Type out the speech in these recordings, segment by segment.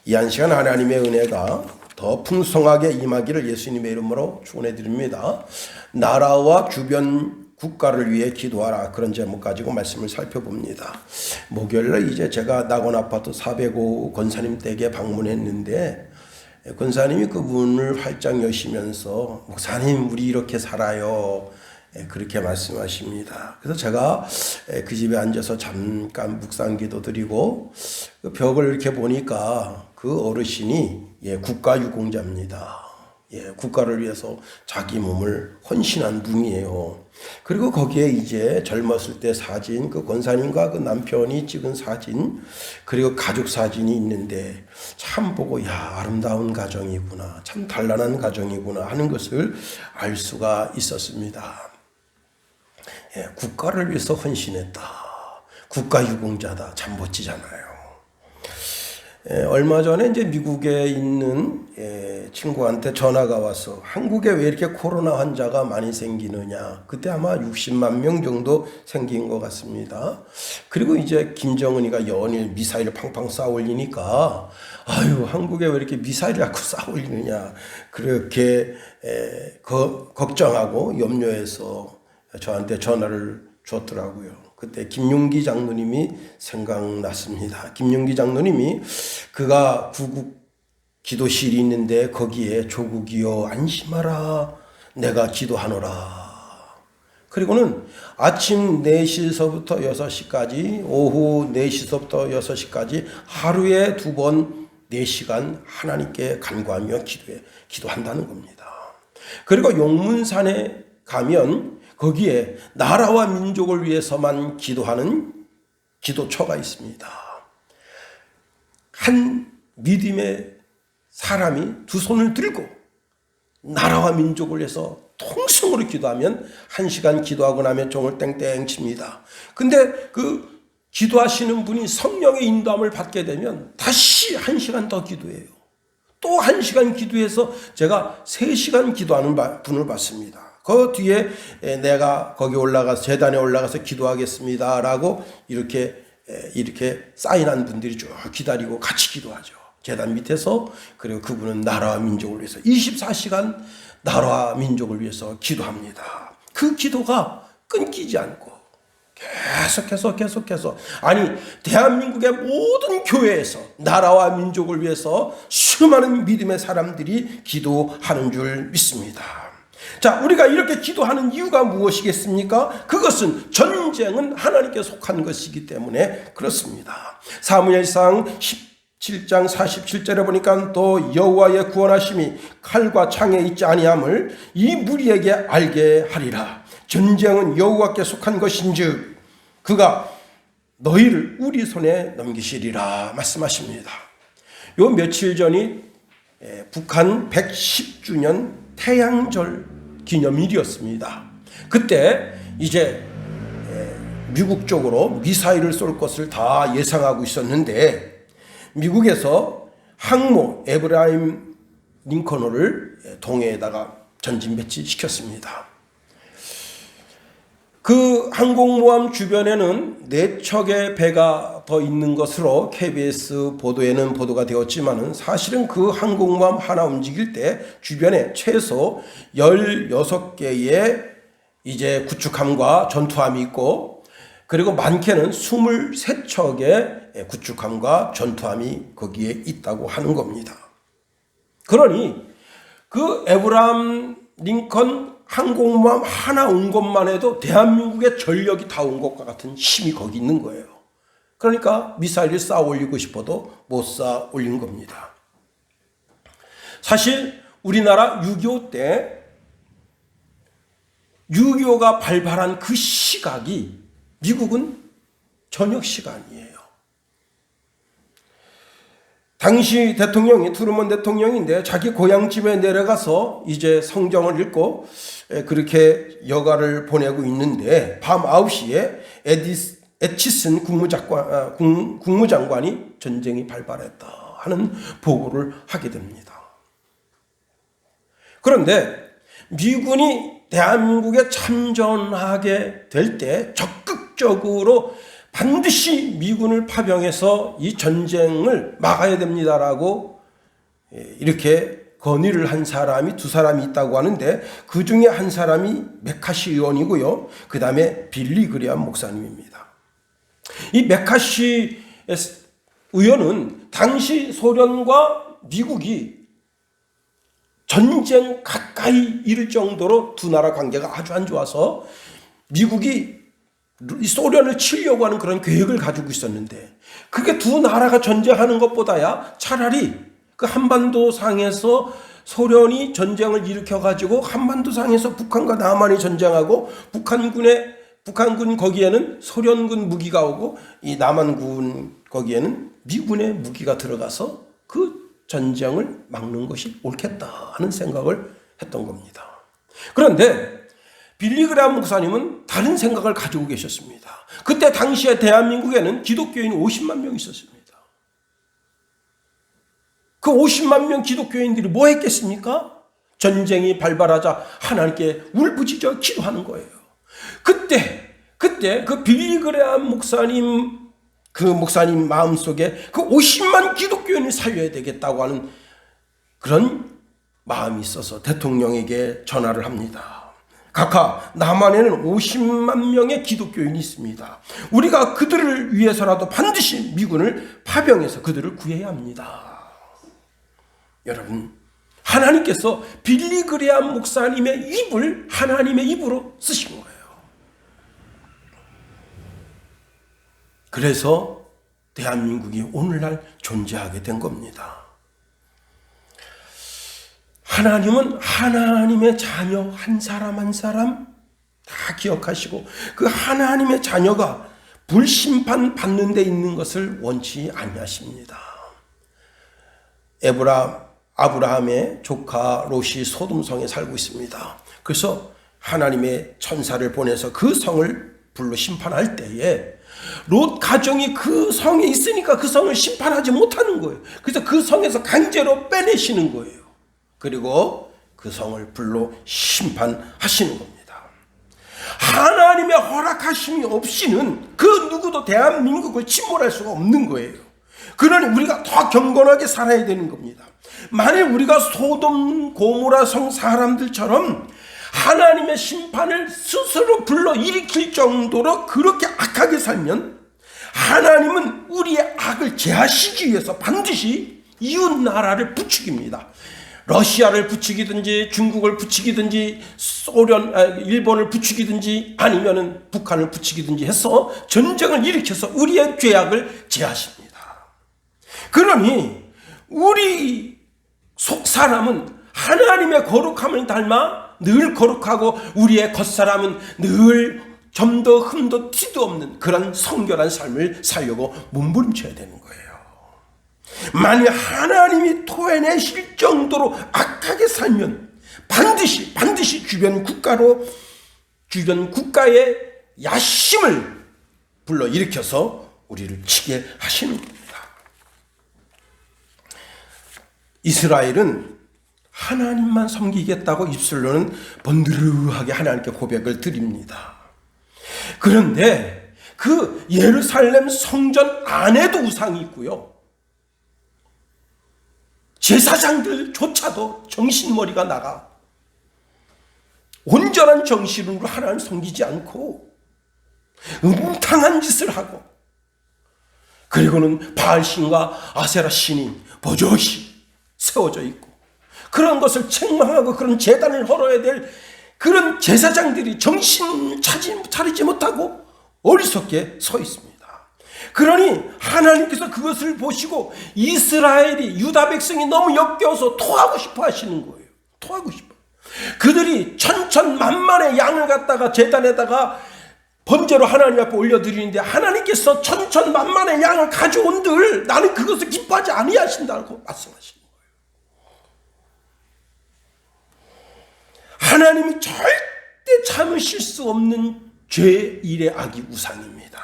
이 한 시간 하나님의 은혜가 더 풍성하게 임하기를 예수님의 이름으로 축원해 드립니다. 나라와 주변 국가를 위해 기도하라, 그런 제목 가지고 말씀을 살펴봅니다. 목요일에 이제 제가 낙원 아파트 405 권사님 댁에 방문했는데, 권사님이 그분을 활짝 여시면서 목사님 우리 이렇게 살아요, 그렇게 말씀하십니다. 그래서 제가 그 집에 앉아서 잠깐 묵상기도 드리고 그 벽을 이렇게 보니까 그 어르신이 국가유공자입니다. 국가를 위해서 자기 몸을 헌신한 분이에요. 그리고 거기에 이제 젊었을 때 사진, 그 권사님과 그 남편이 찍은 사진, 그리고 가족 사진이 있는데 참 보고 아름다운 가정이구나, 참 단란한 가정이구나 하는 것을 알 수가 있었습니다. 국가를 위해서 헌신했다, 국가유공자다, 참 멋지잖아요. 얼마 전에 이제 미국에 있는 친구한테 전화가 와서 한국에 왜 이렇게 코로나 환자가 많이 생기느냐, 그때 아마 60만 명 정도 생긴 것 같습니다. 그리고 이제 김정은이가 연일 미사일을 팡팡 쏴 올리니까 아유, 한국에 왜 이렇게 미사일을 자꾸 쏴 올리느냐, 그렇게 걱정하고 염려해서 저한테 전화를 줬더라고요. 그때 김용기 장로님이 생각났습니다. 김용기 장로님이 그가 구국 기도실이 있는데 거기에 조국이여 안심하라, 내가 기도하노라. 그리고는 아침 4시서부터 6시까지, 오후 4시서부터 6시까지 하루에 2번 4시간 하나님께 간구하며 기도한다는 겁니다. 그리고 용문산에 가면 거기에 나라와 민족을 위해서만 기도하는 기도처가 있습니다. 한 믿음의 사람이 두 손을 들고 나라와 민족을 위해서 통성으로 기도하면 1시간 기도하고 나면 종을 땡땡 칩니다. 근데 그 기도하시는 분이 성령의 인도함을 받게 되면 다시 1시간 더 기도해요. 또 1시간 기도해서 제가 3시간 기도하는 분을 봤습니다. 그 뒤에 내가 거기 올라가서 제단에 올라가서 기도하겠습니다 라고 이렇게 사인한 분들이 쭉 기다리고 같이 기도하죠. 제단 밑에서. 그리고 그분은 나라와 민족을 위해서 24시간 나라와 민족을 위해서 기도합니다. 그 기도가 끊기지 않고 계속해서 아니, 대한민국의 모든 교회에서 나라와 민족을 위해서 수많은 믿음의 사람들이 기도하는 줄 믿습니다. 자, 우리가 이렇게 기도하는 이유가 무엇이겠습니까? 그것은 전쟁은 하나님께 속한 것이기 때문에 그렇습니다. 사무엘상 17장 47절에 보니까 또 여호와의 구원하심이 칼과 창에 있지 아니함을 이 무리에게 알게 하리라. 전쟁은 여호와께 속한 것인즉 그가 너희를 우리 손에 넘기시리라 말씀하십니다. 요 며칠 전이 북한 110주년 태양절 기념일이었습니다. 그때 이제 미국 쪽으로 미사일을 쏠 것을 다 예상하고 있었는데 미국에서 항모 에브라임 링컨호를 동해에다가 전진 배치시켰습니다. 그 항공모함 주변에는 4척의 배가 더 있는 것으로 KBS 보도에는 보도가 되었지만은 사실은 그 항공모함 하나 움직일 때 주변에 최소 16개의 이제 구축함과 전투함이 있고, 그리고 많게는 23척의 구축함과 전투함이 거기에 있다고 하는 겁니다. 그러니 그 에브라임 링컨 항공모함 하나 온 것만 해도 대한민국의 전력이 다 온 것과 같은 힘이 거기 있는 거예요. 그러니까 미사일을 쏴 올리고 싶어도 못 쏴 올린 겁니다. 사실 우리나라 6.25 때 6.25가 발발한 그 시각이 미국은 저녁 시간이에요. 당시 대통령이 트루먼 대통령인데 자기 고향집에 내려가서 이제 성경을 읽고 그렇게 여가를 보내고 있는데 밤 9시에 에치슨 국무장관이 전쟁이 발발했다 하는 보고를 하게 됩니다. 그런데 미군이 대한민국에 참전하게 될 때 적극적으로 반드시 미군을 파병해서 이 전쟁을 막아야 됩니다라고 이렇게 건의를 한 사람이 두 사람이 있다고 하는데, 그 중에 한 사람이 메카시 의원이고요. 그 다음에 빌리 그레암 목사님입니다. 이 메카시 의원은 당시 소련과 미국이 전쟁 가까이 이를 정도로 두 나라 관계가 아주 안 좋아서 미국이 소련을 치려고 하는 그런 계획을 가지고 있었는데, 그게 두 나라가 전쟁하는 것보다야 차라리 그 한반도 상에서 소련이 전쟁을 일으켜가지고 한반도 상에서 북한과 남한이 전쟁하고, 북한군 거기에는 소련군 무기가 오고 이 남한군 거기에는 미군의 무기가 들어가서 그 전쟁을 막는 것이 옳겠다 하는 생각을 했던 겁니다. 그런데 빌리 그레암 목사님은 다른 생각을 가지고 계셨습니다. 그때 당시에 대한민국에는 기독교인 50만 명 있었습니다. 그 50만 명 기독교인들이 뭐 했겠습니까? 전쟁이 발발하자 하나님께 울부짖어 기도하는 거예요. 그때 그 빌리 그레암 목사님, 그 목사님 마음속에 그 50만 기독교인을 살려야 되겠다고 하는 그런 마음이 있어서 대통령에게 전화를 합니다. 각하, 남한에는 50만 명의 기독교인이 있습니다. 우리가 그들을 위해서라도 반드시 미군을 파병해서 그들을 구해야 합니다. 여러분, 하나님께서 빌리 그레암 목사님의 입을 하나님의 입으로 쓰신 거예요. 그래서 대한민국이 오늘날 존재하게 된 겁니다. 하나님은 하나님의 자녀 한 사람 한 사람 다 기억하시고, 그 하나님의 자녀가 불심판 받는 데 있는 것을 원치 아니하십니다. 아브라함의 조카 롯이 소돔성에 살고 있습니다. 그래서 하나님의 천사를 보내서 그 성을 불로 심판할 때에 롯 가정이 그 성에 있으니까 그 성을 심판하지 못하는 거예요. 그래서 그 성에서 강제로 빼내시는 거예요. 그리고 그 성을 불로 심판하시는 겁니다. 하나님의 허락하심이 없이는 그 누구도 대한민국을 침몰할 수가 없는 거예요. 그러니 우리가 더 경건하게 살아야 되는 겁니다. 만일 우리가 소돔 고모라 성 사람들처럼 하나님의 심판을 스스로 불러 일으킬 정도로 그렇게 악하게 살면, 하나님은 우리의 악을 제하시기 위해서 반드시 이웃 나라를 부추깁니다. 러시아를 부추기든지 중국을 부추기든지 일본을 부추기든지 아니면은 북한을 부추기든지 해서 전쟁을 일으켜서 우리의 죄악을 제하십니다. 그러니 우리 속 사람은 하나님의 거룩함을 닮아 늘 거룩하고, 우리의 겉사람은 늘 점도 흠도 티도 없는 그런 성결한 삶을 살려고 몸부림쳐야 되는 거예요. 만약 하나님이 토해내실 정도로 악하게 살면 반드시 주변 국가의 야심을 불러 일으켜서 우리를 치게 하시는 겁니다. 이스라엘은 하나님만 섬기겠다고 입술로는 번드르하게 하나님께 고백을 드립니다. 그런데 그 예루살렘 성전 안에도 우상이 있고요. 제사장들조차도 정신머리가 나가 온전한 정신으로 하나님을 섬기지 않고 음탕한 짓을 하고, 그리고는 바알신과 아세라신이 버젓이 세워져 있고, 그런 것을 책망하고 그런 제단을 헐어야 될 그런 제사장들이 정신 차리지 못하고 어리석게 서 있습니다. 그러니 하나님께서 그것을 보시고 이스라엘이, 유다 백성이 너무 역겨워서 토하고 싶어 하시는 거예요. 토하고 싶어. 그들이 천천만만의 양을 갖다가 제단에다가 번제로 하나님 앞에 올려드리는데, 하나님께서 천천만만의 양을 가져온들 나는 그것을 기뻐하지 아니하신다고 말씀하시는 거예요. 하나님이 절대 참으실 수 없는 죄일의 악이 우상입니다.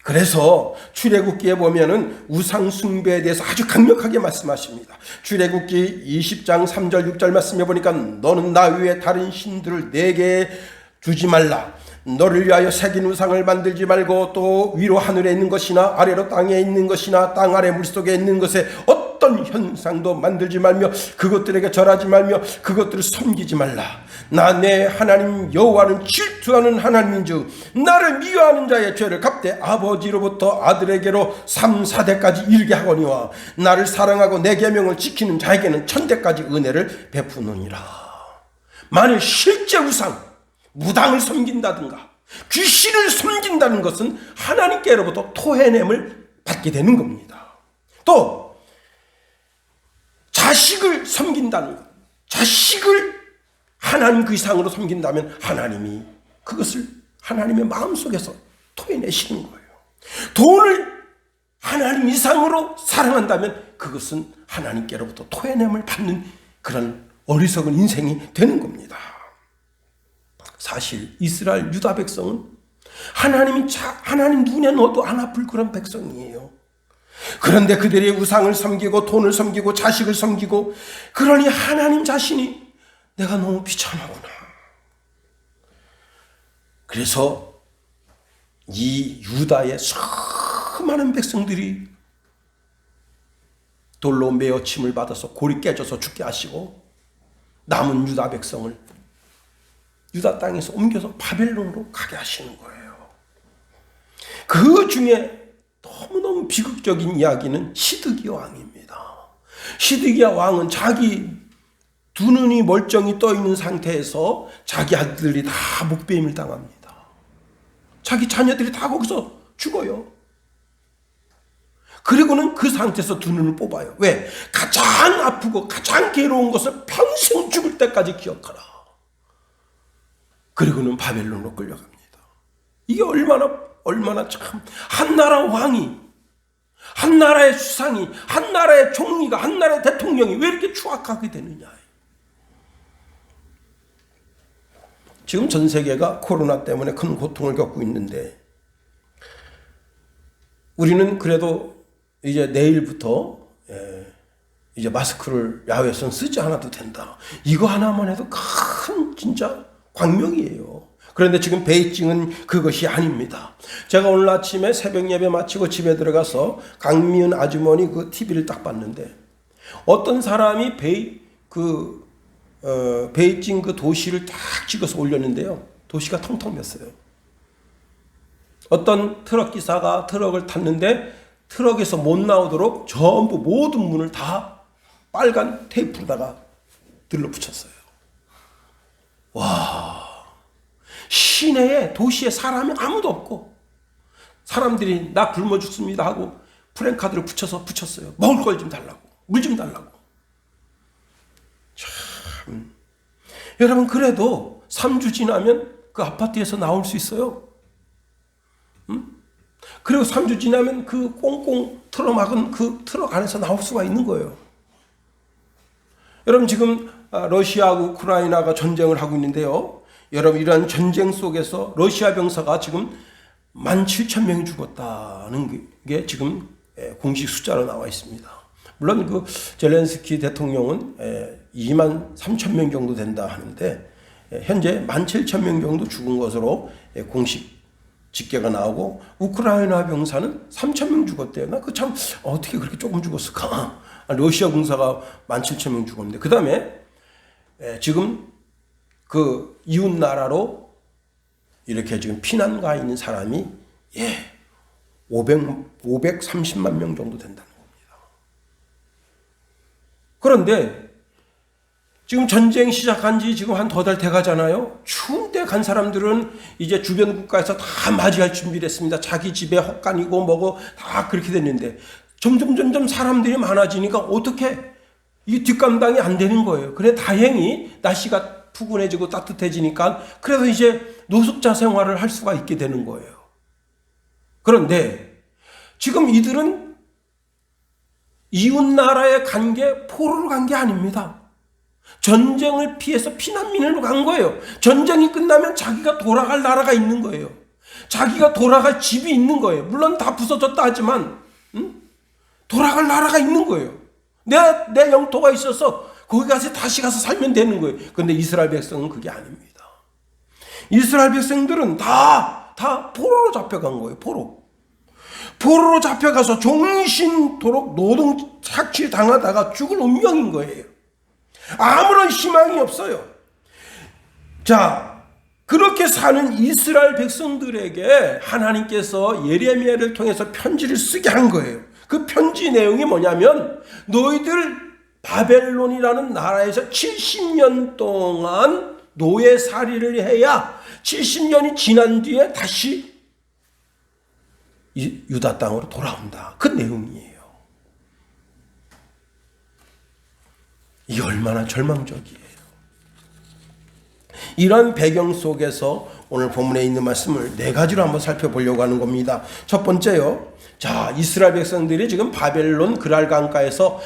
그래서 출애굽기에 보면은 우상 숭배에 대해서 아주 강력하게 말씀하십니다. 출애굽기 20장 3절 6절 말씀해 보니까 너는 나 외에 다른 신들을 내게 주지 말라. 너를 위하여 새긴 우상을 만들지 말고 또 위로 하늘에 있는 것이나 아래로 땅에 있는 것이나 땅 아래 물속에 있는 것에 어떤 현상도 만들지 말며 그것들에게 절하지 말며 그것들을 섬기지 말라. 나 내 하나님 여호와는 질투하는 하나님인즉 나를 미워하는 자의 죄를 갚되 아버지로부터 아들에게로 3, 4대까지 이르게 하거니와 나를 사랑하고 내 계명을 지키는 자에게는 천대까지 은혜를 베푸느니라. 만일 실제 우상, 무당을 섬긴다든가 귀신을 섬긴다는 것은 하나님께로부터 토해냄을 받게 되는 겁니다. 또 자식을 섬긴다는 것, 자식을 하나님 그 이상으로 섬긴다면 하나님이 그것을 하나님의 마음속에서 토해내시는 거예요. 돈을 하나님 이상으로 사랑한다면 그것은 하나님께로부터 토해냄을 받는 그런 어리석은 인생이 되는 겁니다. 사실 이스라엘 유다 백성은 하나님 눈에 넣어도 안 아플 그런 백성이에요. 그런데 그들이 우상을 섬기고 돈을 섬기고 자식을 섬기고 그러니 하나님 자신이 내가 너무 비참하구나. 그래서 이 유다의 수많은 백성들이 돌로 매어 침을 받아서 골이 깨져서 죽게 하시고 남은 유다 백성을 유다 땅에서 옮겨서 바벨론으로 가게 하시는 거예요. 그 중에 너무너무 비극적인 이야기는 시드기야 왕입니다. 시드기야 왕은 자기 두 눈이 멀쩡히 떠 있는 상태에서 자기 아들들이 다 목베임을 당합니다. 자기 자녀들이 다 거기서 죽어요. 그리고는 그 상태에서 두 눈을 뽑아요. 왜? 가장 아프고 가장 괴로운 것을 평생 죽을 때까지 기억하라. 그리고는 바벨론으로 끌려갑니다. 이게 얼마나 참, 한 나라 왕이, 한 나라의 수상이, 한 나라의 총리가, 한 나라의 대통령이 왜 이렇게 추악하게 되느냐. 지금 전 세계가 코로나 때문에 큰 고통을 겪고 있는데 우리는 그래도 이제 내일부터 이제 마스크를 야외에서는 쓰지 않아도 된다. 이거 하나만 해도 큰 진짜 광명이에요. 그런데 지금 베이징은 그것이 아닙니다. 제가 오늘 아침에 새벽 예배 마치고 집에 들어가서 강미은 아주머니 그 TV를 딱 봤는데 어떤 사람이 베이징 그 도시를 딱 찍어서 올렸는데요. 도시가 텅텅 맸어요. 어떤 트럭 기사가 트럭을 탔는데 트럭에서 못 나오도록 전부 모든 문을 다 빨간 테이프로다가 들러붙였어요. 와, 시내에 도시에 사람이 아무도 없고 사람들이 나 굶어 죽습니다 하고 프랜카드를 붙였어요. 먹을 걸 좀 달라고, 물 좀 달라고. 참, 여러분 그래도 3주 지나면 그 아파트에서 나올 수 있어요. 그리고 3주 지나면 그 꽁꽁 틀어막은 그 트럭 안에서 나올 수가 있는 거예요. 여러분 지금 러시아하고 우크라이나가 전쟁을 하고 있는데요. 여러분 이러한 전쟁 속에서 러시아 병사가 지금 17,000명이 죽었다는 게 지금 공식 숫자로 나와 있습니다. 물론 그 젤렌스키 대통령은 23,000명 정도 된다 하는데 현재 17,000명 정도 죽은 것으로 공식 집계가 나오고 우크라이나 병사는 3,000명 죽었대요. 나 그 참 어떻게 그렇게 조금 죽었을까? 러시아 군사가 17,000명 죽었는데 그 다음에 지금 그 이웃 나라로 이렇게 지금 피난 가 있는 사람이 530만 명 정도 된다는 겁니다. 그런데 지금 전쟁 시작한 지 지금 한 2달 돼 가잖아요. 추운 데 간 사람들은 이제 주변 국가에서 다 맞이할 준비를 했습니다. 자기 집에 헛간이고 뭐고 다 그렇게 됐는데 점점 사람들이 많아지니까 어떻게 이게 뒷감당이 안 되는 거예요. 그래 다행히 날씨가 푸근해지고 따뜻해지니까 그래도 이제 노숙자 생활을 할 수가 있게 되는 거예요. 그런데 지금 이들은 이웃 나라에 간 게 포로로 간 게 아닙니다. 전쟁을 피해서 피난민으로 간 거예요. 전쟁이 끝나면 자기가 돌아갈 나라가 있는 거예요. 자기가 돌아갈 집이 있는 거예요. 물론 다 부서졌다 하지만 돌아갈 나라가 있는 거예요. 내 영토가 있어서 거기 가서 다시 가서 살면 되는 거예요. 그런데 이스라엘 백성은 그게 아닙니다. 이스라엘 백성들은 다 포로로 잡혀간 거예요. 포로로 잡혀가서 종신토록 노동 착취 당하다가 죽을 운명인 거예요. 아무런 희망이 없어요. 자, 그렇게 사는 이스라엘 백성들에게 하나님께서 예레미야를 통해서 편지를 쓰게 한 거예요. 그 편지 내용이 뭐냐면, 너희들 바벨론이라는 나라에서 70년 동안 노예살이를 해야 70년이 지난 뒤에 다시 유다 땅으로 돌아온다. 그 내용이에요. 이게 얼마나 절망적이에요. 이런 배경 속에서 오늘 본문에 있는 말씀을 네 가지로 한번 살펴보려고 하는 겁니다. 첫 번째요. 자, 이스라엘 백성들이 지금 바벨론 그랄 강가에서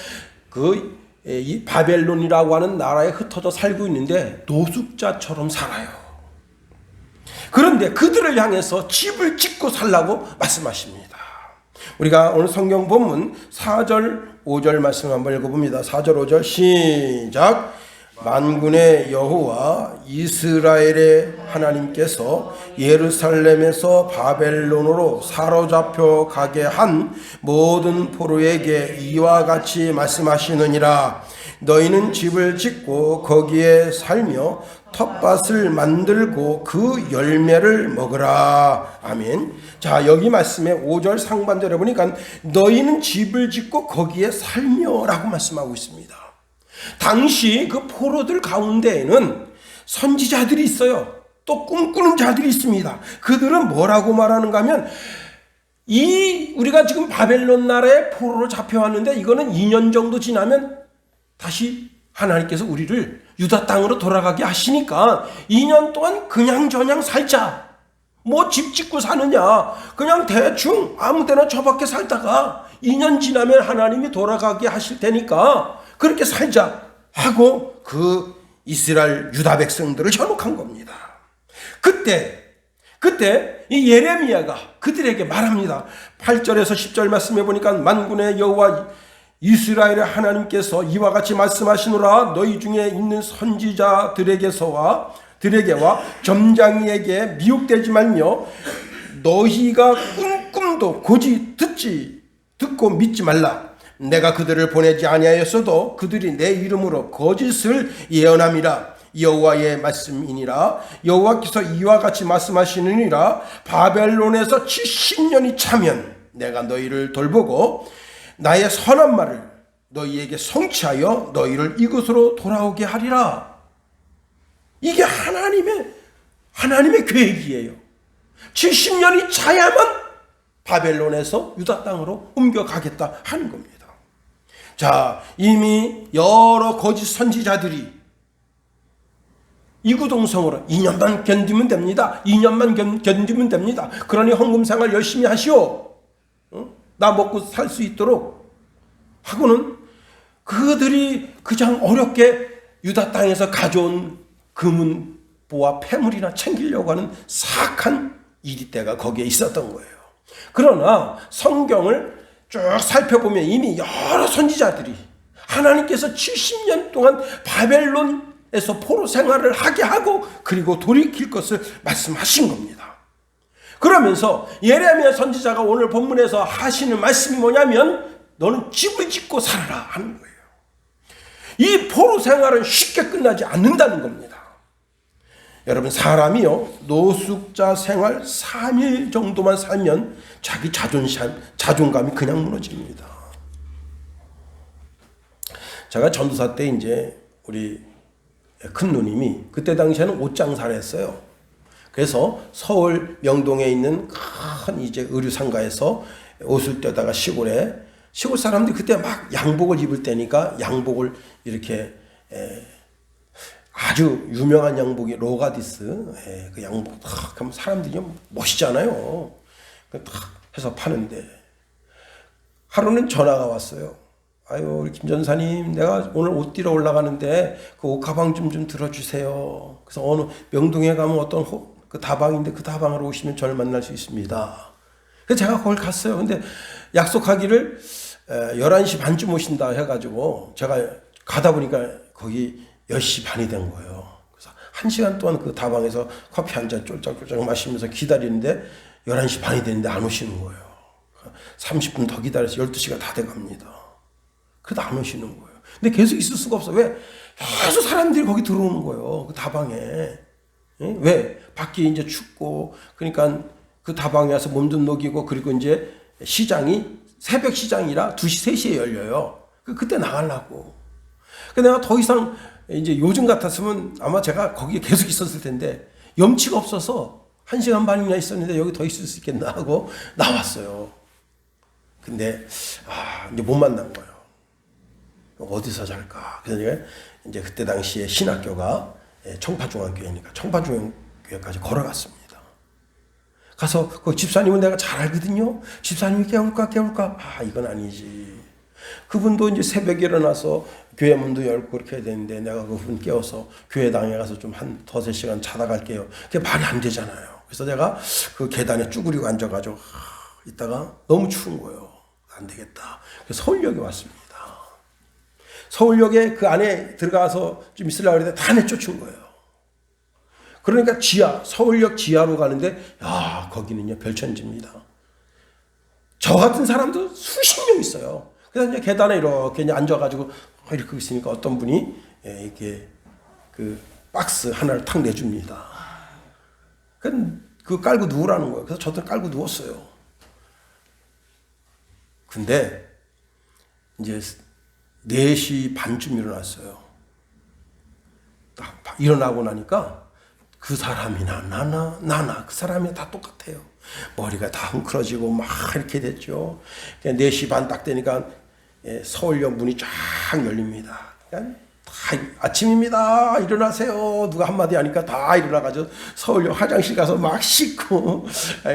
이 바벨론이라고 하는 나라에 흩어져 살고 있는데 노숙자처럼 살아요. 그런데 그들을 향해서 집을 짓고 살라고 말씀하십니다. 우리가 오늘 성경 본문 4절 5절 말씀 한번 읽어봅니다. 4절 5절 시작. 만군의 여호와 이스라엘의 하나님께서 예루살렘에서 바벨론으로 사로잡혀 가게 한 모든 포로에게 이와 같이 말씀하시느니라. 너희는 집을 짓고 거기에 살며 텃밭을 만들고 그 열매를 먹으라. 아멘. 자, 여기 말씀에 5절 상반절에 보니까 너희는 집을 짓고 거기에 살며 라고 말씀하고 있습니다. 당시 그 포로들 가운데에는 선지자들이 있어요. 또 꿈꾸는 자들이 있습니다. 그들은 뭐라고 말하는가 하면, 우리가 지금 바벨론 나라에 포로로 잡혀왔는데 이거는 2년 정도 지나면 다시 하나님께서 우리를 유다 땅으로 돌아가게 하시니까 2년 동안 그냥저냥 살자. 뭐 집 짓고 사느냐, 그냥 대충 아무 데나 저밖에 살다가 2년 지나면 하나님이 돌아가게 하실 테니까 그렇게 살자 하고 그 이스라엘 유다 백성들을 현혹한 겁니다. 그때 이 예레미야가 그들에게 말합니다. 8절에서 10절 말씀해 보니까 만군의 여호와 이스라엘의 하나님께서 이와 같이 말씀하시노라. 너희 중에 있는 선지자들에게와 점장이에게 미혹되지 말며 너희가 꿈도 고지 듣고 믿지 말라. 내가 그들을 보내지 아니하였어도 그들이 내 이름으로 거짓을 예언함이라. 여호와의 말씀이니라. 여호와께서 이와 같이 말씀하시느니라. 바벨론에서 70년이 차면 내가 너희를 돌보고 나의 선한 말을 너희에게 성취하여 너희를 이곳으로 돌아오게 하리라. 이게 하나님의 계획이에요. 70년이 차야만 바벨론에서 유다 땅으로 옮겨가겠다 하는 겁니다. 자, 이미 여러 거짓 선지자들이 이구동성으로 2년만 견디면 됩니다. 2년만 견디면 됩니다. 그러니 헌금생활 열심히 하시오. 나 먹고 살 수 있도록 하고는 그들이 그냥 어렵게 유다 땅에서 가져온 금은보와 폐물이나 챙기려고 하는 사악한 이리때가 거기에 있었던 거예요. 그러나 성경을 쭉 살펴보면 이미 여러 선지자들이 하나님께서 70년 동안 바벨론에서 포로 생활을 하게 하고 그리고 돌이킬 것을 말씀하신 겁니다. 그러면서 예레미야 선지자가 오늘 본문에서 하시는 말씀이 뭐냐면 너는 집을 짓고 살아라 하는 거예요. 이 포로 생활은 쉽게 끝나지 않는다는 겁니다. 여러분, 사람이요 노숙자 생활 3일 정도만 살면 자기 자존감이 그냥 무너집니다. 제가 전도사 때 이제 우리 큰 누님이 그때 당시에는 옷 장사를 했어요. 그래서 서울 명동에 있는 큰 이제 의류 상가에서 옷을 떼다가 시골 사람들이 그때 막 양복을 입을 때니까 양복을 이렇게 아주 유명한 양복이 로가디스, 그 양복 탁 하면 사람들이 멋있잖아요. 탁 해서 파는데 하루는 전화가 왔어요. 아유, 우리 김 전사님, 내가 오늘 옷 띠러 올라가는데 그 옷 가방 좀 들어주세요. 그래서 어느 명동에 가면 어떤 그 다방인데 그 다방으로 오시면 저를 만날 수 있습니다. 그래서 제가 거기 갔어요. 근데 약속하기를 11시 반쯤 오신다 해가지고 제가 가다 보니까 거기 10시 반이 된 거예요. 그래서 1시간 동안 그 다방에서 커피 한 잔 쫄짝쫄짝 마시면서 기다리는데 11시 반이 되는데 안 오시는 거예요. 30분 더 기다려서 12시가 다 돼갑니다. 그래도 안 오시는 거예요. 근데 계속 있을 수가 없어. 왜? 계속 사람들이 거기 들어오는 거예요. 그 다방에. 왜? 밖이 이제 춥고, 그러니까 그 다방에 와서 몸 좀 녹이고, 그리고 이제 시장이 새벽 시장이라 2시, 3시에 열려요. 그때 나가려고. 내가 더 이상 이제 요즘 같았으면 아마 제가 거기에 계속 있었을 텐데 염치가 없어서 1시간 반이나 있었는데 여기 더 있을 수 있겠나 하고 나왔어요. 근데 이제 못 만난 거예요. 어디서 잘까? 그래서 제가 이제 그때 당시에 신학교가 청파중앙교회니까 청파중앙교회까지 걸어갔습니다. 가서 그 집사님은 내가 잘 알거든요. 집사님이 깨울까? 이건 아니지. 그분도 이제 새벽에 일어나서 교회 문도 열고 그렇게 해야 되는데 내가 그분 깨워서 교회당에 가서 좀 한 두세 시간 자다 갈게요. 그게 말이 안 되잖아요. 그래서 내가 그 계단에 쭈그리고 앉아가지고 있다가 너무 추운 거예요. 안 되겠다. 그래서 서울역에 왔습니다. 서울역에 그 안에 들어가서 좀 있으려고 했는데 다 내쫓은 거예요. 그러니까 서울역 지하로 가는데 거기는요 별천지입니다. 저 같은 사람도 수십 명 있어요. 그래서 이제 계단에 이렇게 이제 앉아가지고 이렇게 있으니까 어떤 분이 이렇게 그 박스 하나를 탁 내줍니다. 그 깔고 누우라는 거예요. 그래서 저도 깔고 누웠어요. 근데 이제 4시 반쯤 일어났어요. 딱 일어나고 나니까 그 사람이나 나나 그 사람이 다 똑같아요. 머리가 다 헝클어지고 막 이렇게 됐죠. 4시 반 딱 되니까 서울역 문이 쫙 열립니다. 그러니까 다 아침입니다. 일어나세요. 누가 한마디 하니까 다 일어나가지고 서울역 화장실 가서 막 씻고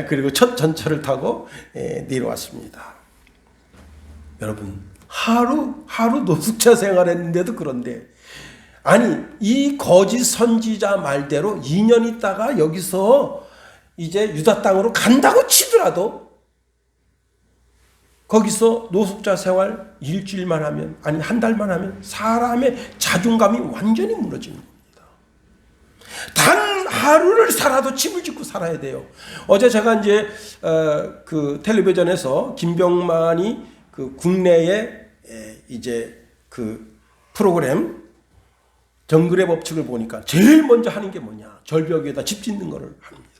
그리고 첫 전철을 타고 내려왔습니다. 여러분 하루 노숙자 생활했는데도 그런데 이 거짓 선지자 말대로 2년 있다가 여기서 이제 유다 땅으로 간다고 치더라도 거기서 노숙자 생활 일주일만 하면 한 달만 하면 사람의 자존감이 완전히 무너지는 겁니다. 단 하루를 살아도 집을 짓고 살아야 돼요. 어제 제가 이제 그 텔레비전에서 김병만이 그 국내에 이제 그 프로그램 정글의 법칙을 보니까 제일 먼저 하는 게 뭐냐? 절벽 위에다 집 짓는 거를 합니다.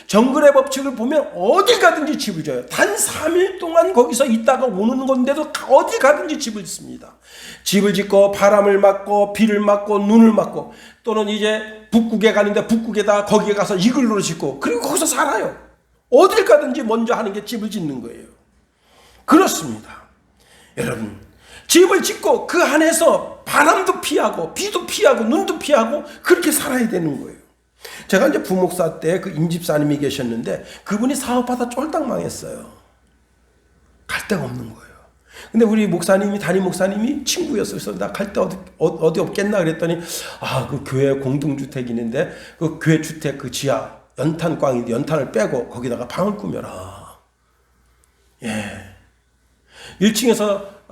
정글의 법칙을 보면 어디 가든지 집을 져요. 단 3일 동안 거기서 있다가 오는 건데도 어디 가든지 집을 짓습니다. 집을 짓고 바람을 맞고 비를 맞고 눈을 맞고 또는 이제 북극에 가는데 북극에다 거기에 가서 이글루를 짓고 그리고 거기서 살아요. 어딜 가든지 먼저 하는 게 집을 짓는 거예요. 그렇습니다. 여러분 집을 짓고 그 안에서 바람도 피하고 비도 피하고 눈도 피하고 그렇게 살아야 되는 거예요. 제가 이제 부목사 때 그 임집사님이 계셨는데 그분이 사업하다 쫄딱 망했어요. 갈 데가 없는 거예요. 근데 우리 목사님이 담임 목사님이 친구였어요. 그래서 나 갈 데 어디 없겠나 그랬더니 그 교회 공동주택이 있는데 그 교회 주택 그 지하 연탄광인데 연탄을 빼고 거기다가 방을 꾸며라. 1층에서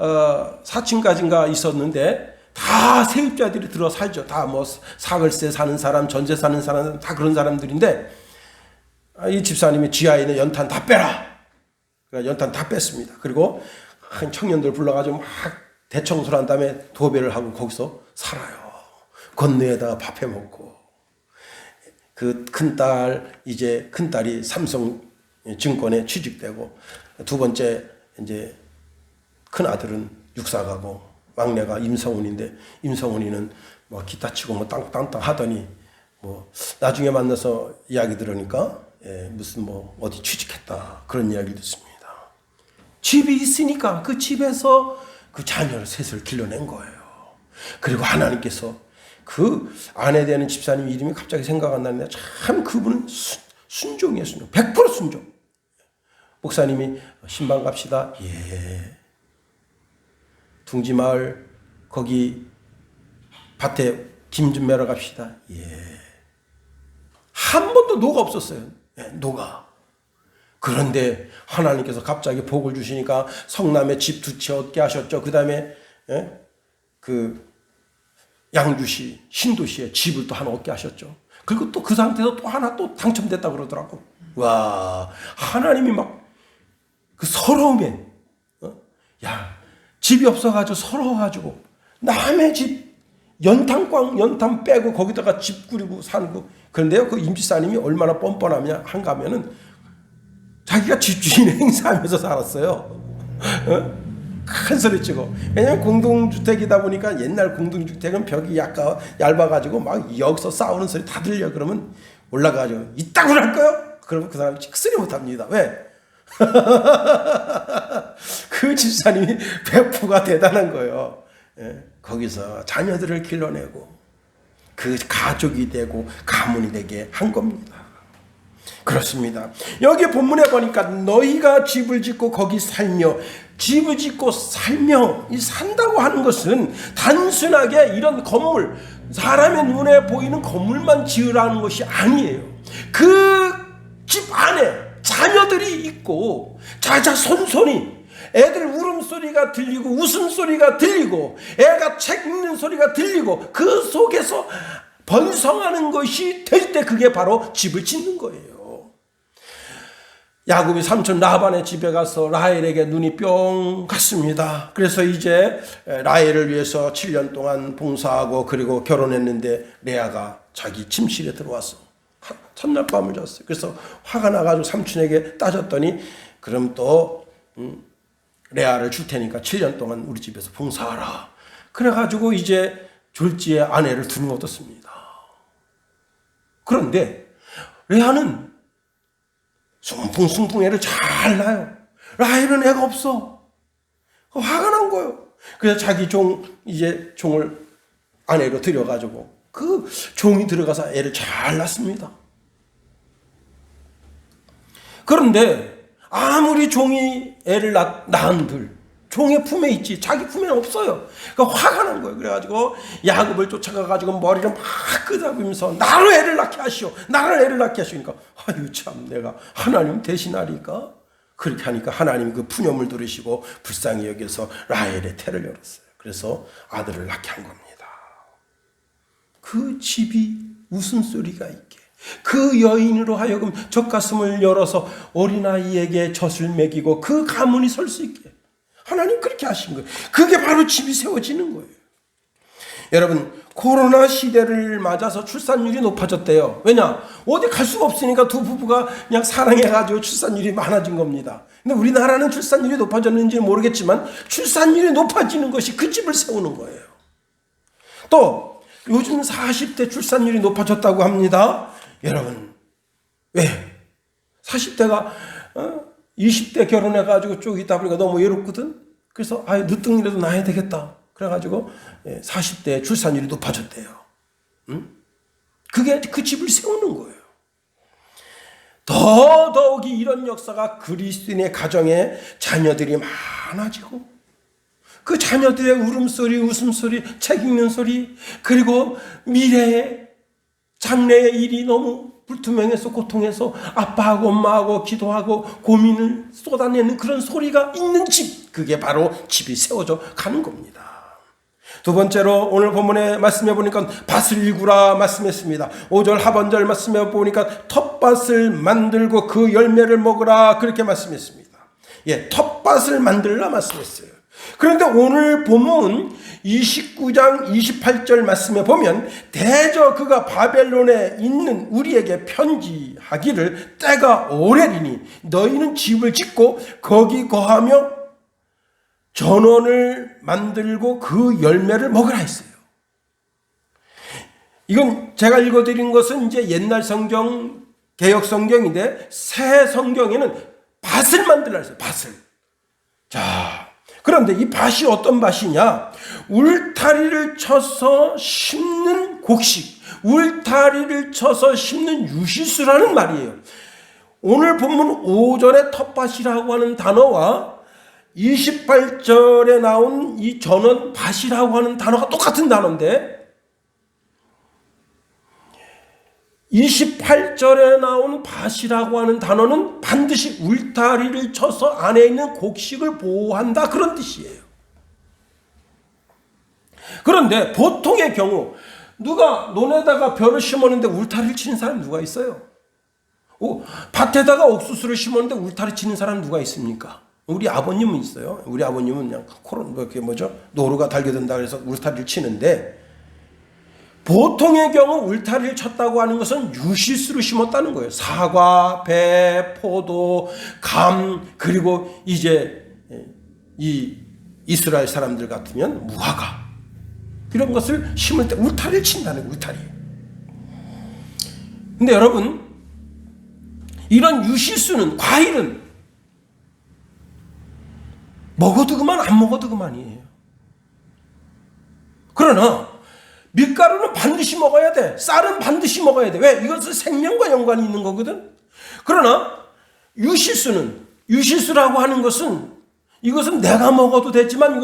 4층까지인가 있었는데 다 세입자들이 들어 살죠. 다 뭐 사글세 사는 사람, 전세 사는 사람 다 그런 사람들인데 이 집사님이 지하에 있는 연탄 다 빼라. 그러니까 연탄 다 뺐습니다. 그리고 한 청년들 불러가지고 막 대청소를 한 다음에 도배를 하고 거기서 살아요. 건너에다가 밥 해 먹고 그 큰딸이 삼성증권에 취직되고 두 번째 이제 큰 아들은 육사 가고 막내가 임성훈인데 임성훈이는 뭐 기타 치고 뭐 땅땅땅 하더니 뭐 나중에 만나서 이야기 들으니까 무슨 뭐 어디 취직했다 그런 이야기를 듣습니다. 집이 있으니까 그 집에서 그 자녀를 셋을 길러낸 거예요. 그리고 하나님께서 그 아내 되는 집사님 이름이 갑자기 생각 안 나는데 참 그분은 순종이에요. 100% 순종. 목사님이 신방 갑시다. 둥지마을 거기 밭에 김 좀 매러 갑시다. 한 번도 노가 없었어요. 노가. 그런데 하나님께서 갑자기 복을 주시니까 성남에 집 2채 얻게 하셨죠. 그 다음에 그 양주시, 신도시에 집을 또 하나 얻게 하셨죠. 그리고 또 그 상태에서 또 하나 또 당첨됐다 그러더라고. 와, 하나님이 막 그 서러움에, 야, 집이 없어가지고 서러워가지고 남의 집 연탄 빼고 거기다가 집 꾸리고 살고. 그런데요, 그 임지사님이 얼마나 뻔뻔하냐 한가 하면은 자기가 집주인 행사하면서 살았어요. 큰 소리 치고. 왜냐면 공동주택이다 보니까 옛날 공동주택은 벽이 얇아가지고 막 여기서 싸우는 소리 다 들려. 그러면 올라가가지고 이따구로 할 거요? 그러면 그 사람이 킥소리 못합니다. 왜? 그 집사님이 배포가 대단한 거예요. 거기서 자녀들을 길러내고 그 가족이 되고 가문이 되게 한 겁니다. 그렇습니다. 여기 본문에 보니까 너희가 집을 짓고 거기 살며, 집을 짓고 살며, 이 산다고 하는 것은 단순하게 이런 건물, 사람의 눈에 보이는 건물만 지으라는 것이 아니에요. 그 집 안에 자녀들이 있고 자자손손이 애들 울음소리가 들리고 웃음소리가 들리고 애가 책 읽는 소리가 들리고 그 속에서 번성하는 것이 될 때 그게 바로 집을 짓는 거예요. 야곱이 삼촌 라반의 집에 가서 라헬에게 눈이 뿅 갔습니다. 그래서 이제 라헬을 위해서 7년 동안 봉사하고 그리고 결혼했는데 레아가 자기 침실에 들어왔어. 첫날 밤을 잤어요. 그래서 화가 나가지고 삼촌에게 따졌더니 그럼 또 레아를 줄 테니까 7년 동안 우리 집에서 봉사하라. 그래가지고 이제 졸지에 아내를 두는 얻었습니다. 그런데 레아는 숭풍숭풍 애를 잘 낳아요. 라헬은 애가 없어. 화가 난 거예요. 그래서 자기 종을 아내로 들여가지고 그 종이 들어가서 애를 잘 낳습니다. 그런데 아무리 종이 애를 낳은들 종의 품에 있지 자기 품에는 없어요. 그러니까 화가 난 거예요. 그래가지고 야곱을 쫓아가가지고 머리를 막 끄덕이면서 나로 애를 낳게 하시오. 나를 애를 낳게 하시니까 아유 참 내가 하나님 대신하리까? 그렇게 하니까 하나님이 그 푸념을 들으시고 불쌍히 여겨서 라헬의 태를 열었어요. 그래서 아들을 낳게 한 겁니다. 그 집이 웃음소리가 있게, 그 여인으로 하여금 젖가슴을 열어서 어린아이에게 젖을 먹이고 그 가문이 설 수 있게 하나님 그렇게 하신 거예요. 그게 바로 집이 세워지는 거예요. 여러분, 코로나 시대를 맞아서 출산율이 높아졌대요. 왜냐? 어디 갈 수가 없으니까 두 부부가 그냥 사랑해가지고 출산율이 많아진 겁니다. 근데 우리나라는 출산율이 높아졌는지는 모르겠지만 출산율이 높아지는 것이 그 집을 세우는 거예요. 또 요즘 40대 출산율이 높아졌다고 합니다. 여러분, 왜? 40대가 20대 결혼해가지고 쭉 있다 보니까 너무 외롭거든. 그래서 늦둥이라도 낳아야 되겠다. 그래가지고 40대 출산율이 높아졌대요. 그게 그 집을 세우는 거예요. 더더욱이 이런 역사가 그리스도인의 가정에 자녀들이 많아지고 그 자녀들의 울음소리, 웃음소리, 책 읽는 소리, 그리고 미래의 장래의 일이 너무 불투명해서 고통해서 아빠하고 엄마하고 기도하고 고민을 쏟아내는 그런 소리가 있는 집, 그게 바로 집이 세워져 가는 겁니다. 두 번째로 오늘 본문에 말씀해 보니까 밭을 일구라 말씀했습니다. 5절 하반절 말씀해 보니까 텃밭을 만들고 그 열매를 먹으라 그렇게 말씀했습니다. 텃밭을 만들라 말씀했어요. 그런데 오늘 본문 29장 28절 말씀에 보면 대저 그가 바벨론에 있는 우리에게 편지하기를 때가 오래리니 너희는 집을 짓고 거기 거하며 전원을 만들고 그 열매를 먹으라 했어요. 이건 제가 읽어드린 것은 이제 옛날 성경, 개역 성경인데 새 성경에는 밭을 만들라 했어요. 밭을. 자, 그런데 이 밭이 어떤 밭이냐? 울타리를 쳐서 심는 곡식, 울타리를 쳐서 심는 유시수라는 말이에요. 오늘 본문 5절의 텃밭이라고 하는 단어와 28절에 나온 이 전원 밭이라고 하는 단어가 똑같은 단어인데 28절에 나온 밭이라고 하는 단어는 반드시 울타리를 쳐서 안에 있는 곡식을 보호한다 그런 뜻이에요. 그런데 보통의 경우 누가 논에다가 벼를 심었는데 울타리를 치는 사람 누가 있어요? 밭에다가 옥수수를 심었는데 울타리 치는 사람 누가 있습니까? 우리 아버님은 있어요. 우리 아버님은 그냥 노루가 달겨든다 그래서 울타리를 치는데, 보통의 경우 울타리를 쳤다고 하는 것은 유실수로 심었다는 거예요. 사과, 배, 포도, 감, 그리고 이제 이 이스라엘 사람들 같으면 무화과, 이런 것을 심을 때 울타리를 친다는 거예요. 울타리. 근데 여러분, 이런 유실수는, 과일은 먹어도 그만 안 먹어도 그만이에요. 그러나 밀가루는 반드시 먹어야 돼. 쌀은 반드시 먹어야 돼. 왜? 이것은 생명과 연관이 있는 거거든. 그러나 유실수라고 하는 것은, 이것은 내가 먹어도 되지만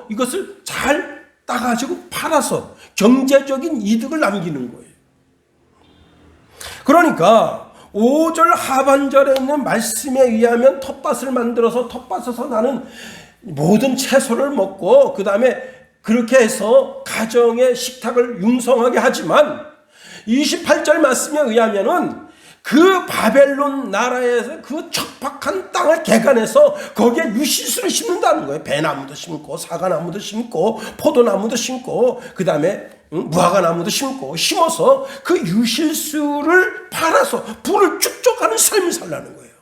이것을 잘 따가지고 팔아서 경제적인 이득을 남기는 거예요. 그러니까 5절 하반절에 있는 말씀에 의하면 텃밭을 만들어서 텃밭에서 나는 모든 채소를 먹고 그 다음에 그렇게 해서 가정의 식탁을 융성하게 하지만, 28절 말씀에 의하면은 그 바벨론 나라에서 그 척박한 땅을 개간해서 거기에 유실수를 심는다는 거예요. 배나무도 심고 사과나무도 심고 포도나무도 심고 그 다음에 무화과나무도 심어서 그 유실수를 팔아서 부를 축적하는 삶을 살라는 거예요.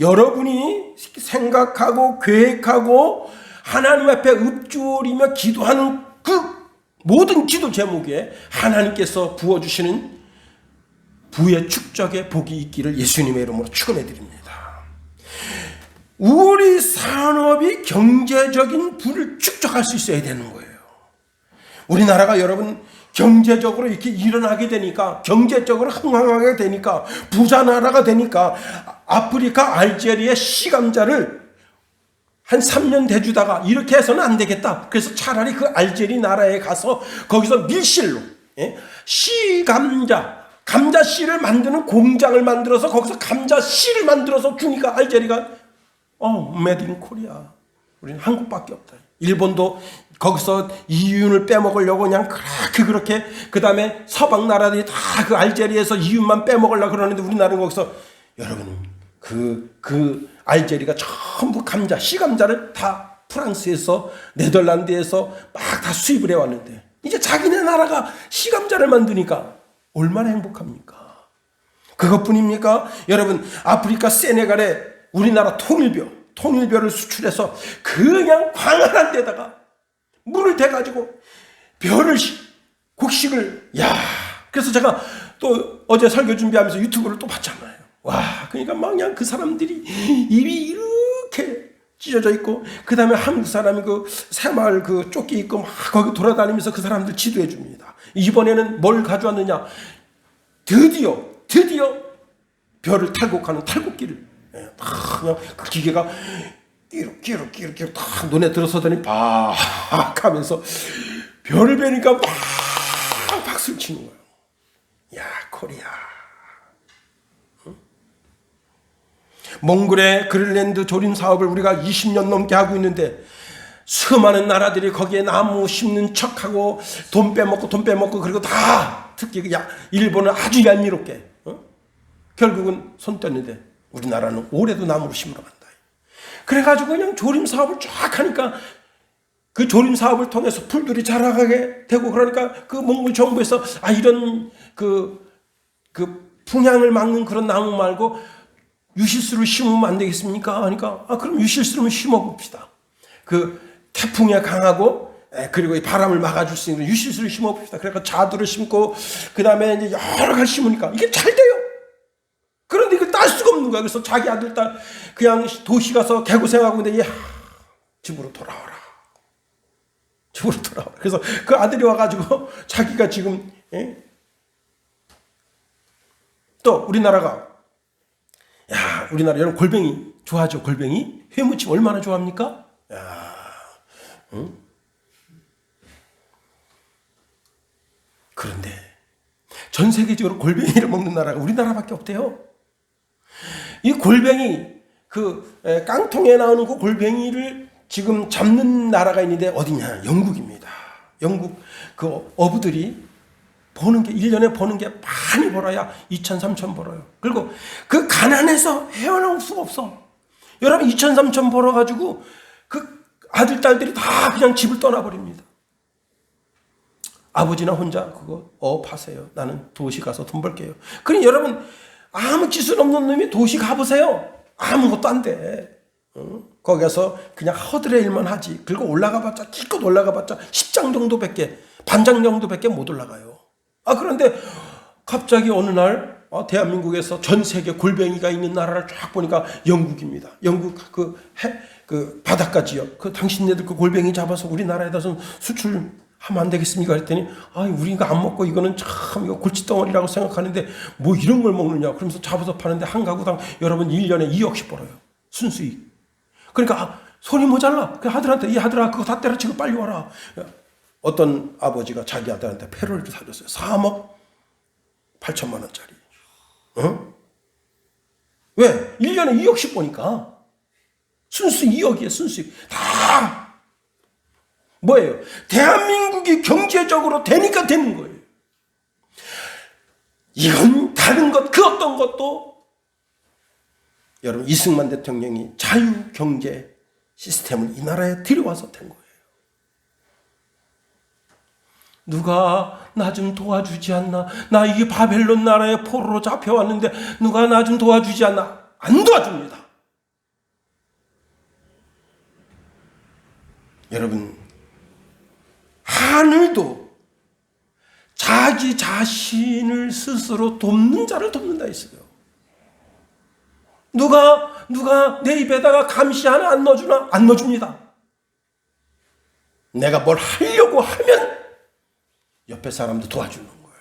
여러분이 생각하고 계획하고 하나님 앞에 읊조리며 기도하는 그 모든 기도 제목에 하나님께서 부어주시는 부의 축적의 복이 있기를 예수님의 이름으로 축원해 드립니다. 우리 산업이 경제적인 부를 축적할 수 있어야 되는 거예요. 우리나라가 여러분 경제적으로 이렇게 일어나게 되니까, 경제적으로 흥황하게 되니까, 부자 나라가 되니까 아프리카 알제리의 씨감자를 한 3년 대주다가 이렇게 해서는 안 되겠다. 그래서 차라리 그 알제리 나라에 가서 거기서 밀실로 감자 씨를 만드는 공장을 만들어서 거기서 감자 씨를 만들어서 주니까 알제리가 메드 인 코리아. 우리는 한국밖에 없다. 일본도 거기서 이윤을 빼먹으려고 그렇게 그 다음에 서방 나라들이 다 그 알제리에서 이윤만 빼먹으려고 그러는데 우리나라는 거기서, 여러분 그 알제리가 전부 씨감자를 다 프랑스에서 네덜란드에서 막 다 수입을 해왔는데, 이제 자기네 나라가 씨감자를 만드니까 얼마나 행복합니까? 그것뿐입니까? 여러분, 아프리카 세네갈에 우리나라 통일벼를 수출해서 그냥 광활한 데다가 물을 대가지고 곡식을, 그래서 제가 또 어제 설교 준비하면서 유튜브를 또 봤잖아요. 그러니까 막 그냥 그 사람들이 입이 이렇게 찢어져 있고, 그 다음에 한국 사람이 그 새마을 그 조끼 입고 막 거기 돌아다니면서 그 사람들 지도해 줍니다. 이번에는 뭘 가져왔느냐? 드디어 벼를 탈곡하는 탈곡기를, 그냥 그 기계가 끼룩 딱 눈에 들어서더니 박 하면서 벼를 베니까 막 박수를 치는 거예요. 코리아. 몽골의 그린랜드 조림 사업을 우리가 20년 넘게 하고 있는데, 수많은 나라들이 거기에 나무 심는 척하고 돈 빼먹고 그리고 다, 특히 일본은 아주 얄미롭게 결국은 손 뗐는데 우리나라는 올해도 나무를 심으러 간다. 그래가지고 그냥 조림 사업을 쫙 하니까 그 조림 사업을 통해서 풀들이 자라게 되고, 그러니까 그 몽골 정부에서 이런 그 풍향을 막는 그런 나무 말고 유실수를 심으면 안 되겠습니까? 하니까 그럼 유실수를 심어봅시다. 그 태풍에 강하고 그리고 이 바람을 막아줄 수 있는 유실수를 심어봅시다. 그러니까 자두를 심고 그 다음에 이제 여러 가지 심으니까 이게 잘 돼요. 그런데 이걸 딸 수가 없는 거야. 그래서 자기 아들 딸 그냥 도시 가서 개고생하고 있는데 집으로 돌아와라. 그래서 그 아들이 와가지고 자기가 지금 또 우리나라 여러분 골뱅이 좋아하죠? 골뱅이 회무침 얼마나 좋아합니까? 그런데 전 세계적으로 골뱅이를 먹는 나라가 우리나라밖에 없대요. 이 골뱅이 깡통에 나오는 그 골뱅이를 지금 잡는 나라가 있는데 어디냐? 영국입니다. 영국 그 어부들이 버는 게 1년에 버는 게 많이 벌어야 2천 3천 벌어요. 그리고 그 가난해서 헤어나올 수가 없어. 여러분 2천 3천 벌어가지고 그 아들 딸들이 다 그냥 집을 떠나버립니다. 아버지나 혼자 그거 업하세요. 나는 도시 가서 돈 벌게요. 그러니 여러분 아무 기술 없는 놈이 도시 가보세요. 아무것도 안 돼. 거기 가서 그냥 허드렛 일만 하지. 그리고 올라가봤자 기껏 올라가봤자 10장 정도밖에 반장 정도밖에 못 올라가요. 그런데 갑자기 어느 날 대한민국에서 전 세계 골뱅이가 있는 나라를 쫙 보니까 영국입니다. 영국 그 바닷가 지역. 그 당신네들 그 골뱅이 잡아서 우리나라에다 좀 수출하면 안 되겠습니까? 그랬더니 우리가 안 먹고 이거는 참 이거 골칫덩어리라고 생각하는데 뭐 이런 걸 먹느냐. 그러면서 잡아서 파는데 한 가구당 여러분 1년에 2억씩 벌어요. 순수익. 그러니까 손이 모자라. 그 아들한테 이 아들아 그거 다 때려치고 빨리 와라. 어떤 아버지가 자기 아들한테 페로리를 사줬어요. 3억 8천만 원짜리. 왜? 1년에 2억씩 보니까 순수 2억이에요. 순수익. 다 뭐예요? 대한민국이 경제적으로 되니까 되는 거예요. 이건 다른 것 그 어떤 것도 여러분 이승만 대통령이 자유경제 시스템을 이 나라에 들여와서 된 거예요. 누가 나 좀 도와주지 않나? 나 이게 바벨론 나라의 포로로 잡혀왔는데 누가 나 좀 도와주지 않나? 안 도와줍니다. 여러분 하늘도 자기 자신을 스스로 돕는 자를 돕는다 했어요. 누가 내 입에다가 감시 하나 안 넣어주나? 안 넣어줍니다. 내가 뭘 하려고 하면 옆에 사람도 도와주는 거예요.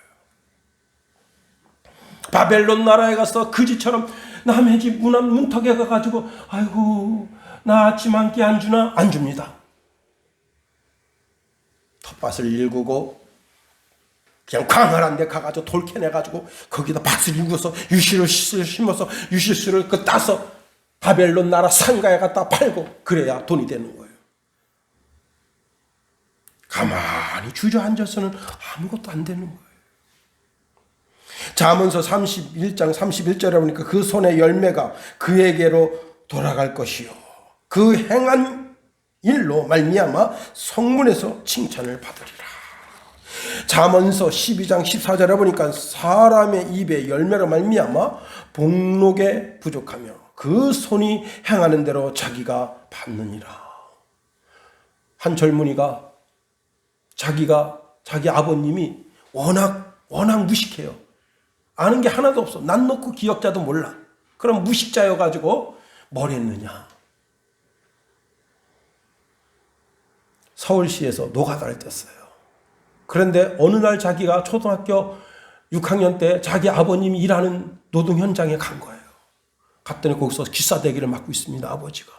바벨론 나라에 가서 그지처럼 남의 집 문턱에 가가지고 아이고 나 아침 한 끼 안 주나? 안 줍니다. 텃밭을 일구고 그냥 광활한 데 가가지고 돌 캐내가지고 거기다 밭을 일구어서 유실을 심어서 유실수를 따서 바벨론 나라 상가에 갖다 팔고 그래야 돈이 되는 거예요. 가만히 주저앉아서는 아무것도 안 되는 거예요. 잠언서 31장 31절에 보니까 그 손의 열매가 그에게로 돌아갈 것이요 그 행한 일로 말미암아 성문에서 칭찬을 받으리라. 잠언서 12장 14절에 보니까 사람의 입에 열매로 말미암아 복록에 부족하며 그 손이 행하는 대로 자기가 받느니라. 한 젊은이가 자기 아버님이 워낙 무식해요. 아는 게 하나도 없어. 난 놓고 기억자도 몰라. 그럼 무식자여가지고 뭘 했느냐. 서울시에서 노가다를 떴어요. 그런데 어느 날 자기가 초등학교 6학년 때 자기 아버님이 일하는 노동 현장에 간 거예요. 갔더니 거기서 기사대기를 맡고 있습니다. 아버지가.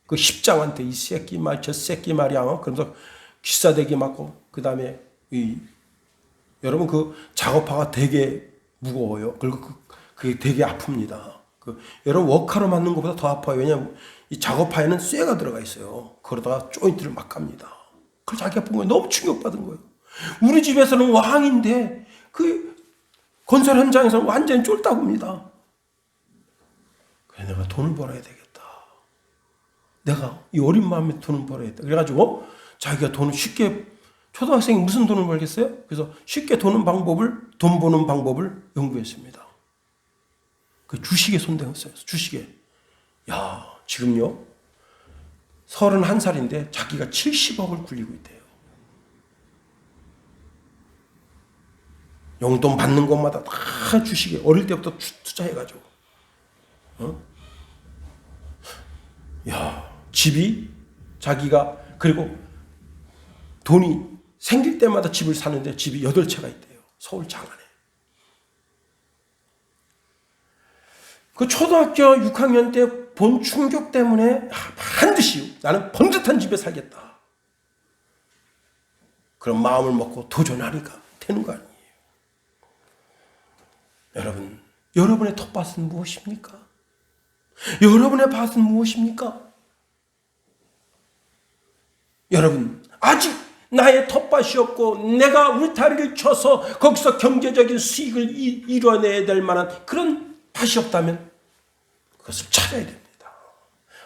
그 십장한테 이 새끼 말 저 새끼 말이야. 그러면서 기사대기 맡고 그다음에 여러분 그 작업화가 되게 무거워요. 그리고 그게 되게 아픕니다. 여러분 워카로 맞는 것보다 더 아파요. 왜냐하면 이 작업화에는 쇠가 들어가 있어요. 그러다가 조인트를 막 갑니다. 그래서 자기가 본 거예요. 너무 충격받은 거예요. 우리 집에서는 왕인데 그 건설 현장에서는 완전히 쫄다구입니다. 그래서 내가 돈을 벌어야 되겠다. 내가 이 어린 마음에 돈을 벌어야겠다. 그래가지고 자기가 돈을 쉽게 초등학생이 무슨 돈을 벌겠어요? 그래서 쉽게 돈 버는 방법을 연구했습니다. 그 주식에 손대었어요. 주식에. 야, 지금요. 31살인데 자기가 70억을 굴리고 있대요. 용돈 받는 것마다 다 주식에 어릴 때부터 투자해가지고. 야, 집이 자기가 그리고 돈이 생길 때마다 집을 사는데 집이 8채가 있대요. 서울 장안에. 그 초등학교 6학년 때 본 충격 때문에 반드시 나는 번듯한 집에 살겠다. 그런 마음을 먹고 도전하니까 되는 거 아니에요. 여러분, 여러분의 텃밭은 무엇입니까? 여러분의 밭은 무엇입니까? 여러분, 아직 나의 텃밭이 없고 내가 울타리를 쳐서 거기서 경제적인 수익을 이뤄내야 될 만한 그런 밭이 없다면 그것을 찾아야 됩니다.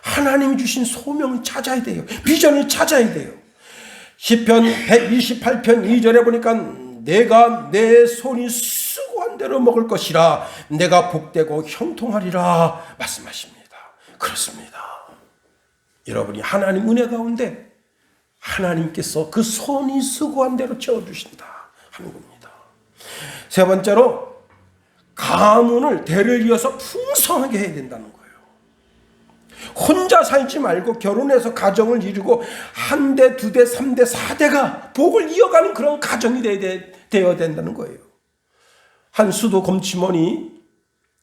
하나님이 주신 소명을 찾아야 돼요. 비전을 찾아야 돼요. 시편 128편 2절에 보니까 내가 내 손이 수고한 대로 먹을 것이라 내가 복되고 형통하리라 말씀하십니다. 그렇습니다. 여러분이 하나님 은혜 가운데 하나님께서 그 손이 수고한 대로 채워주신다 하는 겁니다. 세 번째로 가문을 대를 이어서 풍성하게 해야 된다는 거예요. 혼자 살지 말고 결혼해서 가정을 이루고 한 대, 두 대, 3대, 4대가 복을 이어가는 그런 가정이 되어야 된다는 거예요. 한 수도 검침원이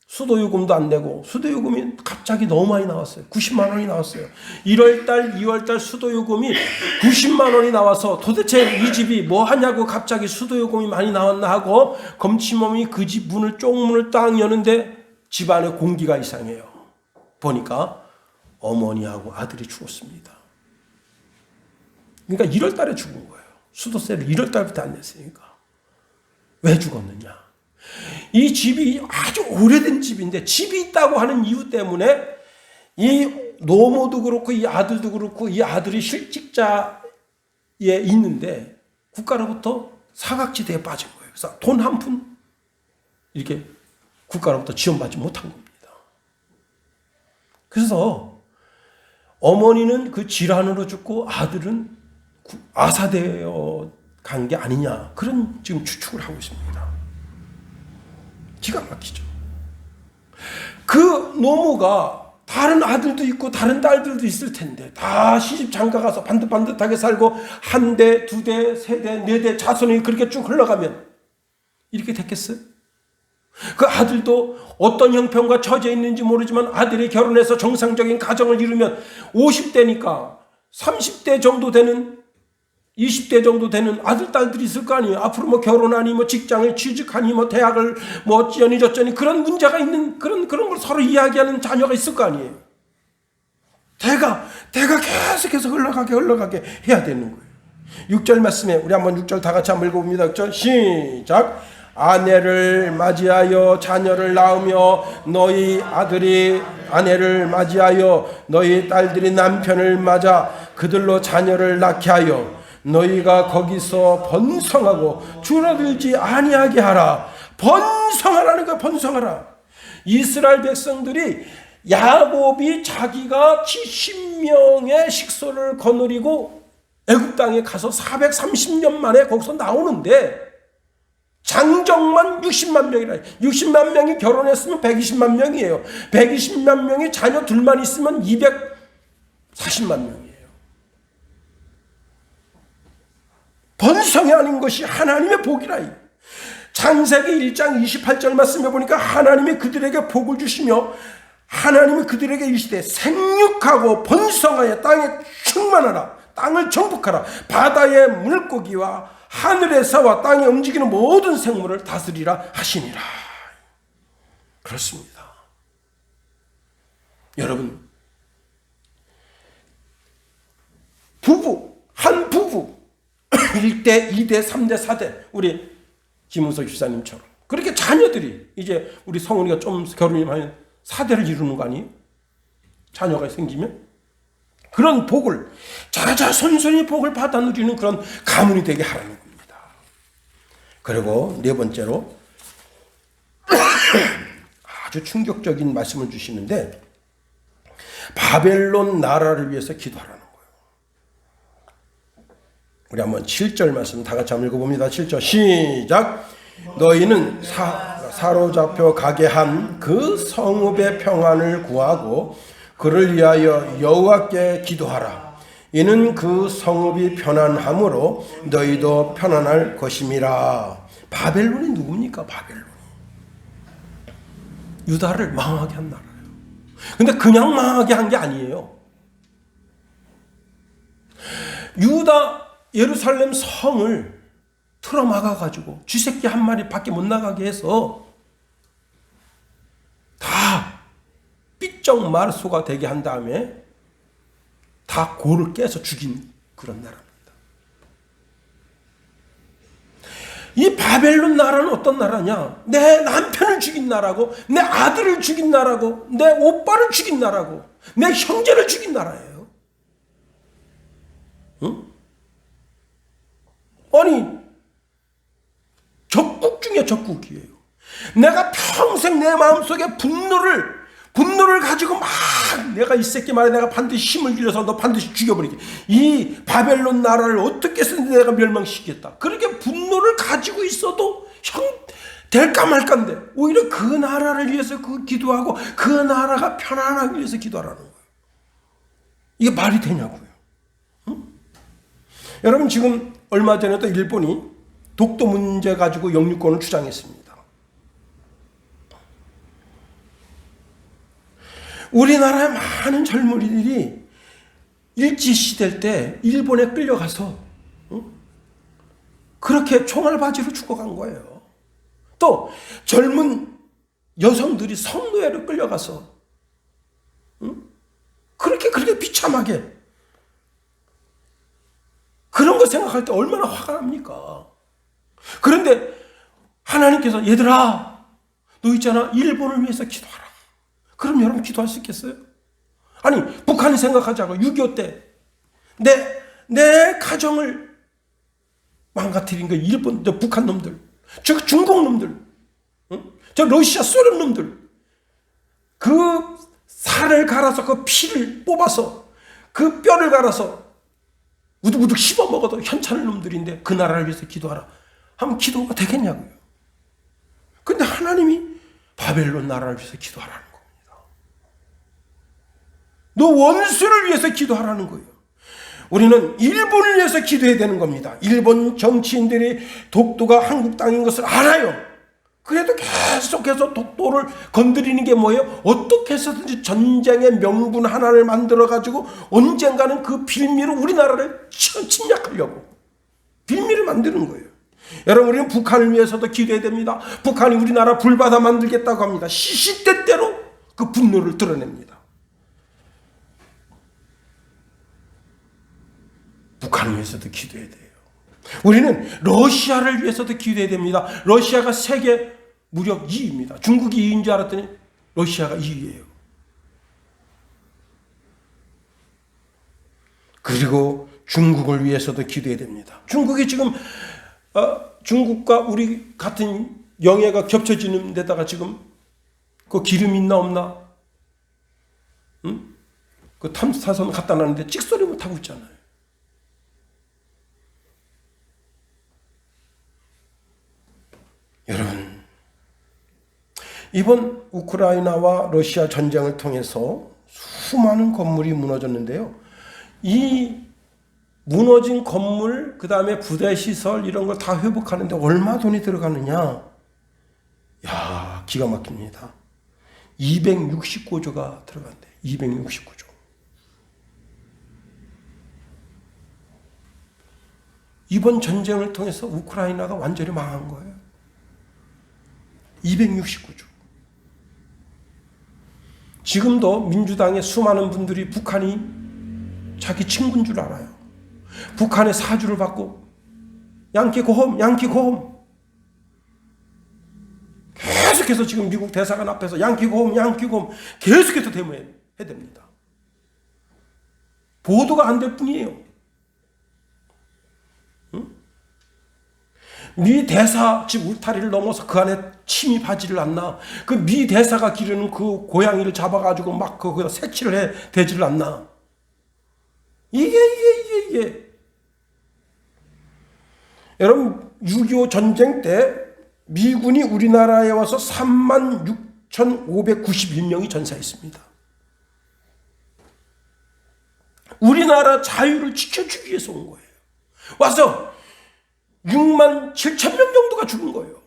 수도요금도 안 내고 수도요금이 갑자기 너무 많이 나왔어요. 90만 원이 나왔어요. 1월달, 2월달 수도요금이 90만 원이 나와서 도대체 이 집이 뭐 하냐고 갑자기 수도요금이 많이 나왔나 하고 검침원이 그 집 문을 쪽문을 딱 여는데 집안에 공기가 이상해요. 보니까 어머니하고 아들이 죽었습니다. 그러니까 1월달에 죽은 거예요. 수도세를 1월달부터 안 냈으니까. 왜 죽었느냐? 이 집이 아주 오래된 집인데 집이 있다고 하는 이유 때문에 이 노모도 그렇고 이 아들도 그렇고 이 아들이 실직자에 있는데 국가로부터 사각지대에 빠진 거예요. 그래서 돈 한 푼 이렇게 국가로부터 지원받지 못한 겁니다. 그래서 어머니는 그 질환으로 죽고 아들은 아사되어 간 게 아니냐 그런 지금 추측을 하고 있습니다. 기가 막히죠. 그 노모가 다른 아들도 있고 다른 딸들도 있을 텐데 다 시집 장가 가서 반듯반듯하게 살고 한 대, 두 대, 세 대, 네 대 자손이 그렇게 쭉 흘러가면 이렇게 됐겠어요? 그 아들도 어떤 형편과 처져 있는지 모르지만 아들이 결혼해서 정상적인 가정을 이루면 50대니까 30대 정도 되는 20대 정도 되는 아들, 딸들이 있을 거 아니에요. 앞으로 뭐 결혼하니, 뭐 직장을 취직하니, 뭐 대학을 뭐 어쩌니 저쩌니 그런 문제가 있는 그런 걸 서로 이야기하는 자녀가 있을 거 아니에요. 대가 계속해서 흘러가게 해야 되는 거예요. 6절 말씀에 우리 한번 6절 다 같이 한번 읽어봅니다. 6절 시작. 아내를 맞이하여 자녀를 낳으며 너희 아들이 아내를 맞이하여 너희 딸들이 남편을 맞아 그들로 자녀를 낳게 하여 너희가 거기서 번성하고 줄어들지 아니하게 하라. 번성하라는 거야. 번성하라. 이스라엘 백성들이 야곱이 자기가 70명의 식소를 거느리고 애굽 땅에 가서 430년 만에 거기서 나오는데 장정만 60만 명이라. 60만 명이 결혼했으면 120만 명이에요. 120만 명이 자녀 둘만 있으면 240만 명이에요. 번성해 하는 것이 하나님의 복이라. 창세기 1장 28절 말씀해 보니까 하나님이 그들에게 복을 주시며 하나님이 그들에게 이르시되 생육하고 번성하여 땅에 충만하라. 땅을 정복하라. 바다의 물고기와 하늘의 새와 땅에 움직이는 모든 생물을 다스리라 하시니라. 그렇습니다. 여러분, 한 부부 1대, 2대, 3대, 4대 우리 김은석 집사님처럼 그렇게 자녀들이 이제 우리 성훈이가 좀 결혼이 하면 4대를 이루는 거 아니에요? 자녀가 생기면 그런 복을 자자손손이 복을 받아 누리는 그런 가문이 되게 하라는 겁니다. 그리고 네 번째로 아주 충격적인 말씀을 주시는데 바벨론 나라를 위해서 기도하라는 거예요. 우리 한번 7절 말씀 다 같이 한번 읽어봅니다. 7절 시작. 너희는 사로잡혀 가게 한 그 성읍의 평안을 구하고 그를 위하여 여호와께 기도하라. 이는 그 성읍이 편안함으로 너희도 편안할 것임이라. 바벨론이 누굽니까? 바벨론이 유다를 망하게 한 나라예요. 근데 그냥 망하게 한 게 아니에요. 유다 예루살렘 성을 틀어막아가지고 쥐새끼 한 마리 밖에 못 나가게 해서 다 삐쩍 마르소가 되게 한 다음에 다 골을 깨서 죽인 그런 나라입니다. 이 바벨론 나라는 어떤 나라냐? 내 남편을 죽인 나라고, 내 아들을 죽인 나라고, 내 오빠를 죽인 나라고, 내 형제를 죽인 나라예요. 응? 아니, 적국 중에 적국이에요. 내가 평생 내 마음속에 분노를 가지고 막 내가 이 새끼 말에 내가 반드시 힘을 길러서 너 반드시 죽여버리게. 이 바벨론 나라를 어떻게 해서든 내가 멸망시키겠다. 그렇게 분노를 가지고 있어도 될까 말까인데 오히려 그 나라를 위해서 기도하고 그 나라가 편안하기 위해서 기도하라는 거예요. 이게 말이 되냐고요. 응? 여러분 지금 얼마 전에도 일본이 독도 문제 가지고 영유권을 주장했습니다. 우리나라의 많은 젊은이들이 일제시대 때 일본에 끌려가서 그렇게 총알바지로 죽어간 거예요. 또 젊은 여성들이 성노예로 끌려가서 그렇게 비참하게 그런 거 생각할 때 얼마나 화가 납니까? 그런데 하나님께서 얘들아 너 있잖아 일본을 위해서 기도하라. 그럼 여러분 기도할 수 있겠어요? 아니 북한이 생각하자고 6.25 때 내 가정을 망가뜨린 거 일본 저 북한 놈들, 저 중국 놈들, 저 러시아 소련 놈들, 그 살을 갈아서 그 피를 뽑아서 그 뼈를 갈아서 우두우둑 씹어 먹어도 현찮을 놈들인데 그 나라를 위해서 기도하라 하면 기도가 되겠냐고요. 근데 하나님이 바벨론 나라를 위해서 기도하라는 겁니다. 너 원수를 위해서 기도하라는 거예요. 우리는 일본을 위해서 기도해야 되는 겁니다. 일본 정치인들이 독도가 한국 땅인 것을 알아요. 그래도 계속해서 독도를 건드리는 게 뭐예요? 어떻게 해서든지 전쟁의 명분 하나를 만들어가지고 언젠가는 그 빌미로 우리나라를 침략하려고 빌미를 만드는 거예요. 여러분 우리는 북한을 위해서도 기도해야 됩니다. 북한이 우리나라 불바다 만들겠다고 합니다. 시시때때로 그 분노를 드러냅니다. 북한을 위해서도 기도해야 돼요. 우리는 러시아를 위해서도 기도해야 됩니다. 러시아가 세계 무력 2위입니다. 중국이 2위인 줄 알았더니 러시아가 2위예요. 그리고 중국을 위해서도 기도해야 됩니다. 중국이 지금 중국과 우리 같은 영해가 겹쳐지는 데다가 지금 그 기름 있나 없나? 응? 그 탐사선 갖다 놨는데 찍소리 못 하고 있잖아요. 여러분, 이번 우크라이나와 러시아 전쟁을 통해서 수많은 건물이 무너졌는데요. 이 무너진 건물, 그 다음에 부대 시설 이런 걸 다 회복하는데 얼마 돈이 들어가느냐? 야, 기가 막힙니다. 269조가 들어간대. 269조. 이번 전쟁을 통해서 우크라이나가 완전히 망한 거예요. 269조. 지금도 민주당의 수많은 분들이 북한이 자기 친구인 줄 알아요. 북한의 사주를 받고 양키 고홈, 양키 고홈. 계속해서 지금 미국 대사관 앞에서 양키 고홈, 양키 고홈 계속해서 데모해야 됩니다. 보도가 안 될 뿐이에요. 미 대사 집 울타리를 넘어서 그 안에 침입하지를 않나? 그 미 대사가 기르는 그 고양이를 잡아가지고 막 거기다 색칠을 해 대지를 않나? 이게. 여러분 6.25 전쟁 때 미군이 우리나라에 와서 36,591명이 전사했습니다. 우리나라 자유를 지켜주기 위해서 온 거예요. 와서 67,000명 정도가 죽은 거예요.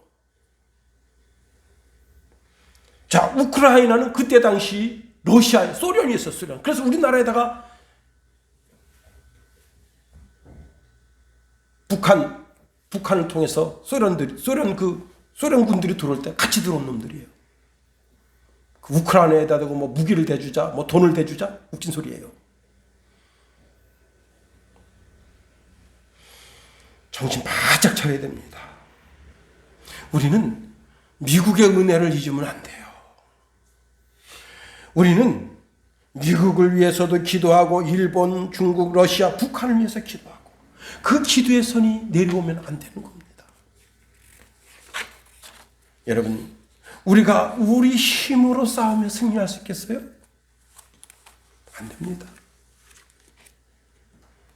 자, 우크라이나는 그때 당시 러시아에 소련이 있었어요. 그래서 우리나라에다가 북한을 통해서 소련 군들이 들어올 때 같이 들어온 놈들이에요. 그 우크라이나에다 대고 뭐 무기를 대주자, 뭐 돈을 대주자, 웃긴 소리예요. 정신 바짝 차려야 됩니다. 우리는 미국의 은혜를 잊으면 안 돼요. 우리는 미국을 위해서도 기도하고 일본, 중국, 러시아, 북한을 위해서 기도하고 그 기도의 손이 내려오면 안 되는 겁니다. 여러분, 우리가 우리 힘으로 싸우며 승리할 수 있겠어요? 안 됩니다.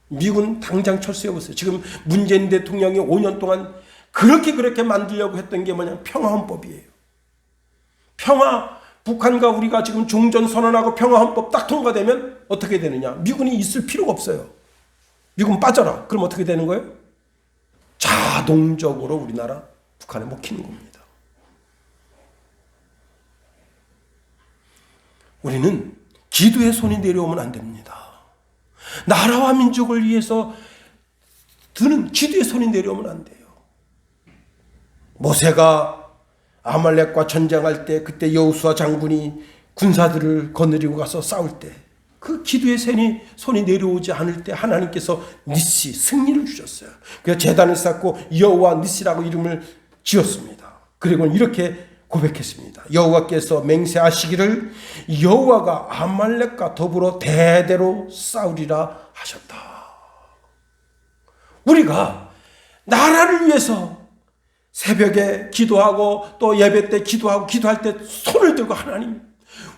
미국은 당장 철수해보세요. 지금 문재인 대통령이 5년 동안 그렇게 만들려고 했던 게 뭐냐? 평화헌법이에요. 북한과 우리가 지금 종전선언하고 평화헌법 딱 통과되면 어떻게 되느냐? 미군이 있을 필요가 없어요. 미군 빠져라. 그럼 어떻게 되는 거예요? 자동적으로 우리나라 북한에 먹히는 겁니다. 우리는 기도의 손이 내려오면 안 됩니다. 나라와 민족을 위해서 드는 기도의 손이 내려오면 안 돼요. 모세가 아말렉과 전쟁할 때 그때 여호수아 장군이 군사들을 거느리고 가서 싸울 때 그 기도의 손이 내려오지 않을 때 하나님께서 니시 승리를 주셨어요. 그래서 제단을 쌓고 여호와 니시라고 이름을 지었습니다. 그리고 이렇게 고백했습니다. 여호와께서 맹세하시기를 여호와가 아말렉과 더불어 대대로 싸우리라 하셨다. 우리가 나라를 위해서 새벽에 기도하고 또 예배 때 기도하고 기도할 때 손을 들고 하나님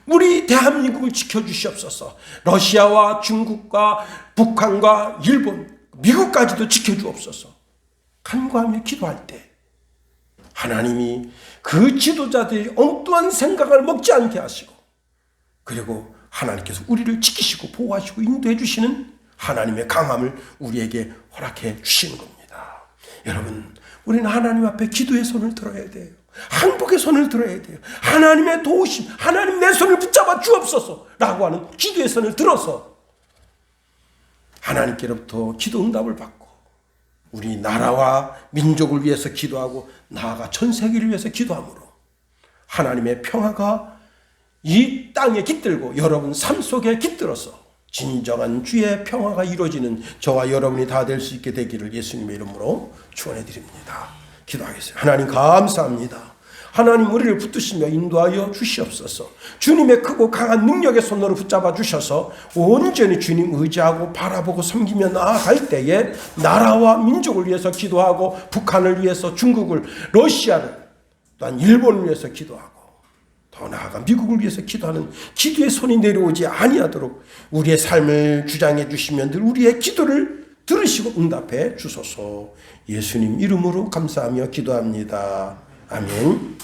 우리 대한민국을 지켜주시옵소서. 러시아와 중국과 북한과 일본 미국까지도 지켜주옵소서. 간구하며 기도할 때 하나님이 그 지도자들이 엉뚱한 생각을 먹지 않게 하시고 그리고 하나님께서 우리를 지키시고 보호하시고 인도해 주시는 하나님의 강함을 우리에게 허락해 주시는 겁니다. 여러분, 우리는 하나님 앞에 기도의 손을 들어야 돼요. 항복의 손을 들어야 돼요. 하나님의 도우심, 하나님 내 손을 붙잡아 주옵소서 라고 하는 기도의 손을 들어서 하나님께로부터 기도 응답을 받고 우리 나라와 민족을 위해서 기도하고 나아가 전 세계를 위해서 기도함으로 하나님의 평화가 이 땅에 깃들고 여러분 삶 속에 깃들어서 진정한 주의 평화가 이루어지는 저와 여러분이 다 될 수 있게 되기를 예수님의 이름으로 축원해 드립니다. 기도하겠습니다. 하나님 감사합니다. 하나님 우리를 붙드시며 인도하여 주시옵소서. 주님의 크고 강한 능력의 손으로 붙잡아 주셔서 온전히 주님 의지하고 바라보고 섬기며 나아갈 때에 나라와 민족을 위해서 기도하고 북한을 위해서 중국을 러시아를 또한 일본을 위해서 기도하고 더 나아가 미국을 위해서 기도하는 기도의 손이 내려오지 아니하도록 우리의 삶을 주장해 주시면 늘 우리의 기도를 들으시고 응답해 주소서. 예수님 이름으로 감사하며 기도합니다. 아멘.